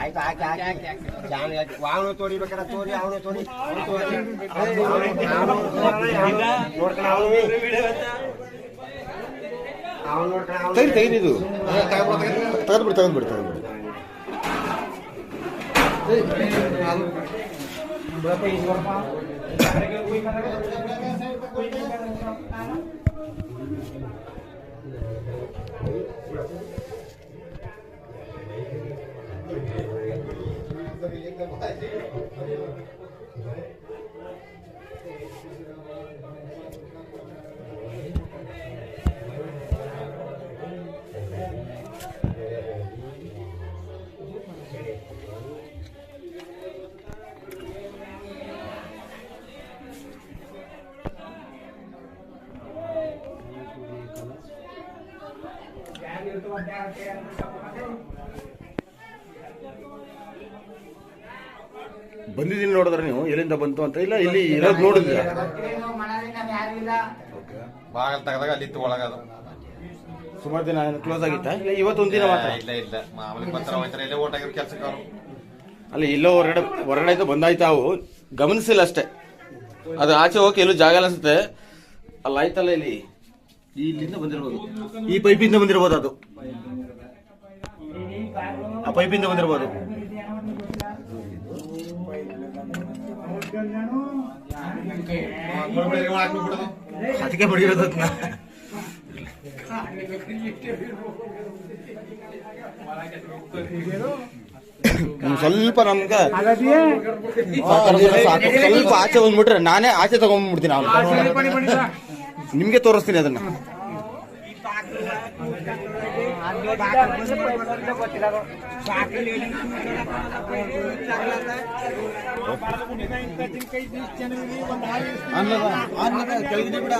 ಆಯ್ತು ಹಾಕಿ ಅವನು ತೋರಿಬೇಕಾರೆ ತೋರಿ ಅವನು ತೋರಿ ನೋಡ್ತಾನ ಅವನು ನೋಡ್ತಾನ ತೆಗಿದು ತಗೊಂಡ್ಬಿಡಿ ಬಂದಿದ್ದೀನಿ ನೋಡಿದ್ರೆ ನೀವು ಎಲ್ಲಿಂದ ಬಂತು ಅಂತ ಇಲ್ಲ ಇಲ್ಲಿ ಇರೋದು ನೋಡಿದ್ರ ಬಾಗಲ್ ತೆಗೆದಾಗ ಅಲ್ಲಿ ಒಳಗದು ಸುಮಾರು ದಿನ ಕ್ಲೋಸ್ ಆಗಿತ್ತ ಇಲ್ಲ ಇವತ್ತೊಂದು ದಿನ ಮಾತ್ರ ಇಲ್ಲ ಮಾಮೂಲಿ ಬರ್ತಾರ ಹೋಯ್ತಾರೆ ಇಲ್ಲೇ ಓಟ್ ಆಗಿರೋ ಕೆಲಸಕ್ಕೆ ಅವರು ಅಲ್ಲಿ ಇಲ್ಲೋ ಹೊರಗಡೆ ಬಂದಾಯ್ತು ಅವು ಗಮನಿಸಿಲ್ಲ ಅಷ್ಟೇ ಅದು ಆಚೆ ಹೋಗಿ ಎಲ್ಲೂ ಜಾಗ ಇಲ್ಲ ಅನ್ಸುತ್ತೆ ಅಲ್ಲ ಆಯ್ತಲ್ಲ ಇಲ್ಲಿ ಇಲ್ಲಿಂದ ಬಂದಿರ್ಬೋದು ಈ ಪೈಪಿಂದ ಬಂದಿರ್ಬೋದು ಅದು ಆ ಪೈಪಿಂದ ಬಂದಿರ್ಬೋದು ಅದಕ್ಕೆ ಬಡಿರೋದು ಸ್ವಲ್ಪ ನಮ್ಗ ಸ್ವಲ್ಪ ಆಚೆ ಬಂದ್ಬಿಟ್ರೆ ನಾನೇ ಆಚೆ ತಗೊಂಡ್ಬಿಡ್ತೀನಿ ನಿಮ್ಗೆ ತೋರಿಸ್ತೀನಿ ಅದನ್ನ ಬಿಡ